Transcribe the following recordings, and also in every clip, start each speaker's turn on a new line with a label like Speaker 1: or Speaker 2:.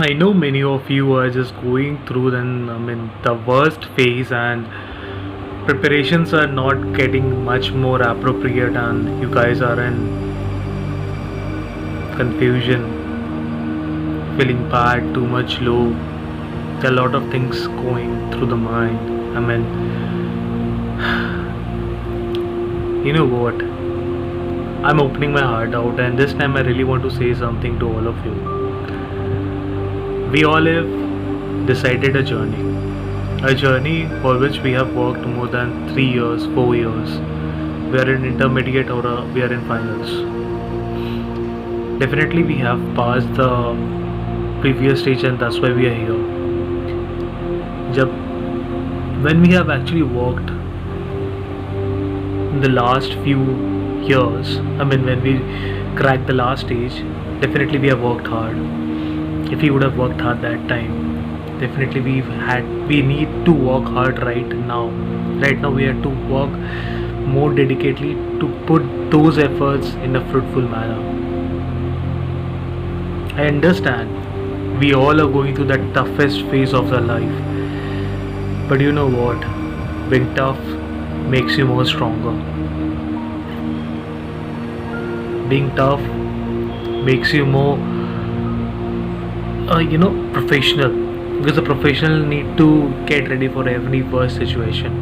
Speaker 1: I know many of you are just going through the worst phase, and preparations are not getting much more appropriate, and you guys are in confusion, feeling bad, too much low. There are a lot of things going through the mind. You know what? I'm opening my heart out, and this time I really want to say something to all of you. We all have decided a journey for which we have worked more than 3 years, 4 years. We are in intermediate or we are in finals. Definitely we have passed the previous stage, and that's why we are here. When we have actually worked in the last few years, when we cracked the last stage, definitely we have worked hard. If we would have worked hard that time, definitely we need to work hard right now. Right now we have to work more dedicatedly to put those efforts in a fruitful manner. I understand we all are going through that toughest phase of our life, but you know what? Being tough makes you more stronger. Being tough makes you more professional, because a professional need to get ready for every worst situation.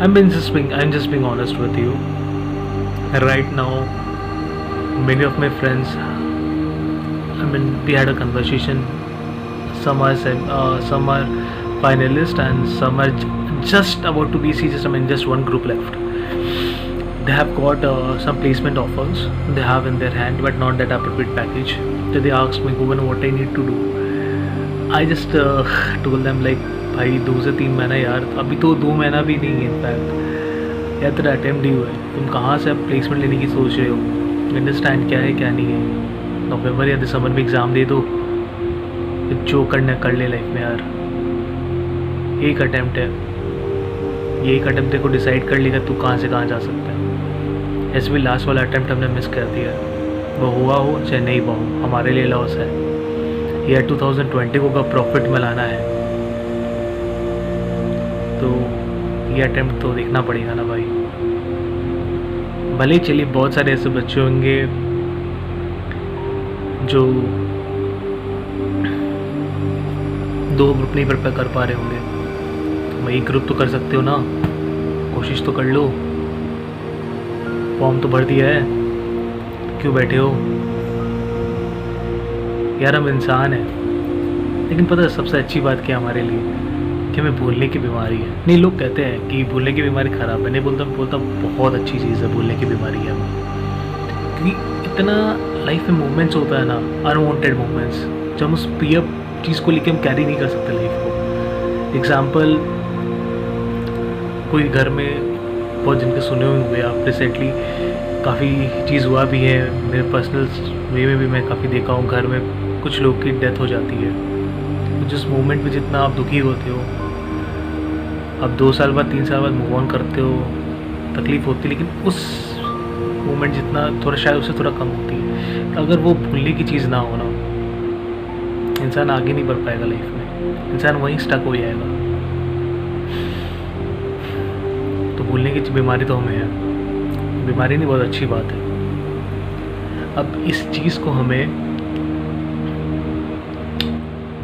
Speaker 1: I'm just being honest with you. Right now, many of my friends, we had a conversation. Some are finalists, and some are just about to be CGs. Just one group left. They have got some placement offers they have in their hand, but not that appropriate package. So they asked me, Govan, what I need to do. I just told them like, भाई 2 से 3 महीना यार, अभी तो 2 महीना भी नहीं है इनफैक्ट यार, तेरा अटैम्प्ट ड्यू है, तुम कहाँ से अब प्लेसमेंट लेने की सोच रहे हो? अंडरस्टैंड क्या है क्या नहीं है, नवंबर या दिसंबर में एग्ज़ाम दे दो, जो करना कर ले लाइफ में यार। एक अटैम्प्ट है, ये एक अटैम्प्ट को डिसाइड कर लेगा तू कहाँ से कहाँ जा सकता है। ऐसे भी लास्ट वाला अटैम्प्ट हमने मिस कर दिया है, वो हुआ हो चाहे नहीं हुआ हो, हमारे लिए लॉस है। ईयर 2020 को का प्रॉफिट मिलाना है, तो ये अटैम्प्ट तो देखना पड़ेगा ना भाई। भले चलिए बहुत सारे ऐसे बच्चे होंगे जो 2 ग्रुप नहीं प्रिपेयर कर पा रहे होंगे, तुम एक ग्रुप तो कर सकते हो ना, कोशिश तो कर लो। फॉर्म तो भर दिया है, क्यों बैठे हो यार? हम इंसान हैं, लेकिन पता है सबसे अच्छी बात क्या हमारे लिए, कि हमें भूलने की बीमारी है। नहीं, लोग कहते हैं कि भूलने की बीमारी ख़राब है, नहीं बोलता बहुत अच्छी चीज़ है भूलने की बीमारी है हमें, क्योंकि इतना लाइफ में मोमेंट्स होता है ना, अनवांटेड मोमेंट्स, जब हम उस प्रिय चीज़ को लेकर हम कैरी नहीं कर सकते लाइफ को। एग्ज़ाम्पल, कोई घर में बहुत जिनके सुने हुए हुए आप रिसेंटली काफ़ी चीज़ हुआ भी है, मेरे पर्सनल वे में भी मैं काफ़ी देखा हूँ, घर में कुछ लोग की डेथ हो जाती है। तो जिस मोमेंट में जितना आप दुखी होते हो, अब 2 साल बाद 3 साल बाद मूव ऑन करते हो, तकलीफ़ होती है, लेकिन उस मोमेंट जितना थोड़ा शायद उससे थोड़ा कम होती है। अगर वो भूलने की चीज़ ना हो ना, इंसान आगे नहीं बढ़ पाएगा लाइफ में, इंसान वहीं स्टक हो जाएगा। तो भूलने की बीमारी तो हमें है, बीमारी नहीं, बहुत अच्छी बात है। अब इस चीज़ को हमें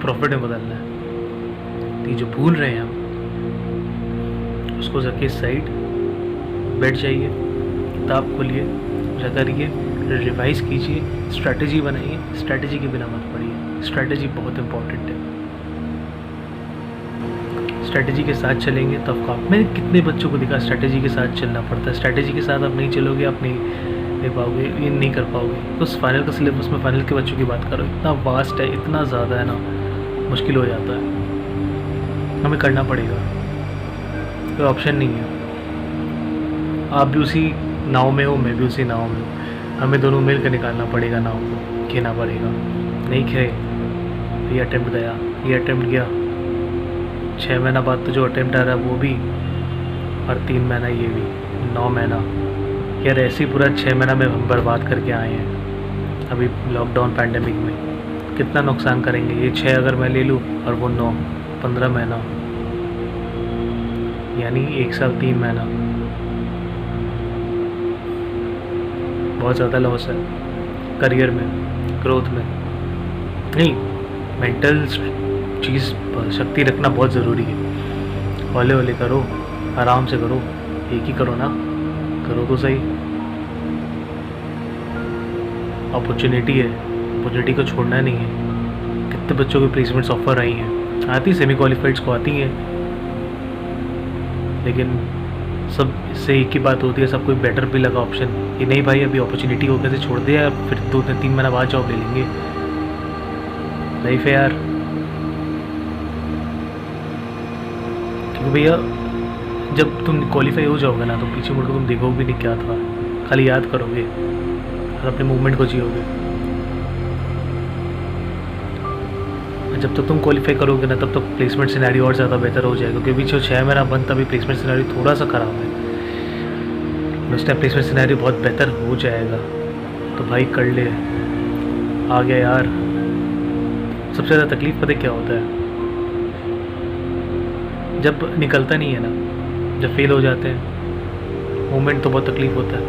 Speaker 1: प्रॉफिट में बदलना है। तो जो भूल रहे हैं हम, उसको रखिए साइड, बैठ जाइए, किताब खोलिए, करिए, रिवाइज कीजिए, स्ट्रैटेजी बनाइए। स्ट्रैटेजी के बिना मत पढ़िए, स्ट्रैटेजी बहुत इम्पोर्टेंट है। स्ट्रैटेजी के साथ चलेंगे तब का। मैंने कितने बच्चों को देखा स्ट्रैटेजी के साथ चलना पड़ता है। स्ट्रैटेजी के साथ आप नहीं चलोगे, आप नहीं ले पाओगे, ये नहीं कर पाओगे। तो उस फाइनल का सिलेबस में फाइनल के बच्चों की बात करो, इतना वास्ट है, इतना ज़्यादा है ना, मुश्किल हो जाता है। हमें करना पड़ेगा, कोई ऑप्शन नहीं है। आप भी उसी नाव में हो, मैं भी उसी नाव में हूँ, हमें दोनों मिल कर निकालना पड़ेगा नाव को, खेना पड़ेगा। नहीं खे, ये अटैम्प्ट गया, ये अटैम्प्ट गया, 6 महीना बाद तो जो अटैम्प्ट आ रहा है वो भी, और 3 महीना ये भी, 9 महीना। यार ऐसे ही पूरा 6 महीना में हम बर्बाद करके आए हैं। अभी लॉकडाउन पैंडेमिक में कितना नुकसान करेंगे ये 6 अगर मैं ले लूँ और वो 9, 15 महीना, यानी 1 साल 3 महीना, बहुत ज़्यादा लॉस है करियर में, ग्रोथ में। नहीं, मेंटल चीज़ शक्ति रखना बहुत ज़रूरी है। हौले हौले करो, आराम से करो, एक ही करो ना, करो तो सही। अपॉर्चुनिटी है, अपॉर्चुनिटी को छोड़ना नहीं है। कितने बच्चों की प्लेसमेंट्स ऑफर आई हैं, आती सेमी क्वालिफाइड्स को आती हैं, लेकिन सब इससे एक ही बात होती है, सब कोई बेटर भी लगा ऑप्शन कि नहीं भाई अभी अपॉर्चुनिटी हो कैसे छोड़ दिया, फिर 2-3 महीना बाद जॉब ले लेंगे। लाइफ है यार। क्योंकि भैया जब तुम क्वालिफाई हो जाओगे ना तो पीछे मुड़ के तुम देखोगे भी नहीं क्या था, खाली याद करोगे और अपने मूवमेंट को जियोगे। जब तक तुम क्वालिफाई करोगे ना तब तक प्लेसमेंट सिनेरियो और ज़्यादा बेहतर हो जाएगा, क्योंकि जो 6 महीना बंद तभी प्लेसमेंट सिनेरियो थोड़ा सा ख़राब है, उस टाइम प्लेसमेंट सिनेरियो बहुत बेहतर हो जाएगा। तो भाई कर ले, आ गया यार। सबसे ज़्यादा तकलीफ़ पता क्या होता है, जब निकलता नहीं है ना, जब फेल हो जाते हैं मोमेंट तो बहुत तकलीफ़ होता है।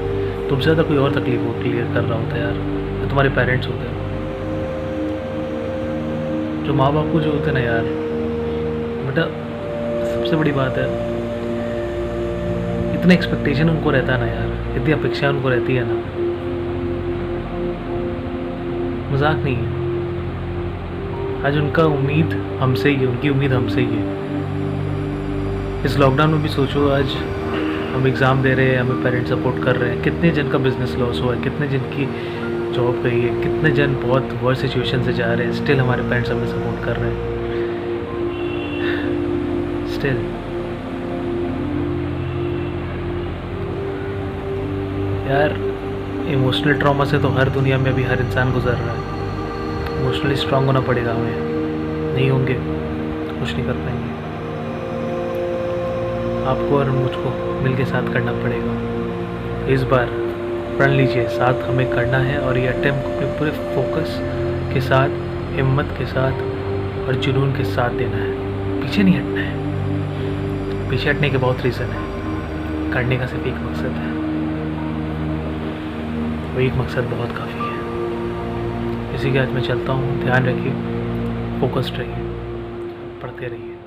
Speaker 1: तुमसे ज़्यादा कोई और तकलीफ़ हो क्लियर कर रहा होता है यार, तो तुम्हारे पेरेंट्स होते हैं, जो माँ बाप को जो होते हैं ना यार। बेटा सबसे बड़ी बात है, इतना एक्सपेक्टेशन उनको रहता है ना यार, इतनी अपेक्षा उनको रहती है ना, मजाक नहीं है। आज उनका उम्मीद हमसे ही है, उनकी उम्मीद हमसे ही है। इस लॉकडाउन में भी सोचो, आज हम एग्ज़ाम दे रहे हैं, हमें पेरेंट्स सपोर्ट कर रहे हैं, कितने जन का बिजनेस लॉस हुआ है, कितने जन की जॉब गई है, कितने जन बहुत वर्स्ट सिचुएशन से जा रहे हैं, स्टिल हमारे पेरेंट्स हमें सपोर्ट कर रहे हैं। स्टिल यार, इमोशनल ट्रॉमा से तो हर दुनिया में अभी हर इंसान गुजर रहा है। इमोशनली स्ट्रांग होना पड़ेगा हमें, नहीं होंगे कुछ नहीं कर पाएंगे। आपको और मुझको मिलके साथ करना पड़ेगा। इस बार प्रण लीजिए, साथ हमें करना है, और ये अटेम्प्ट अपने पूरे फोकस के साथ, हिम्मत के साथ और जुनून के साथ देना है। पीछे नहीं हटना है। पीछे हटने के बहुत रीज़न है, करने का सिर्फ एक मकसद है, वो एक मकसद बहुत काफ़ी है। इसी के आज मैं चलता हूँ। ध्यान रखिए, फोकस्ड रहिए, पढ़ते रहिए।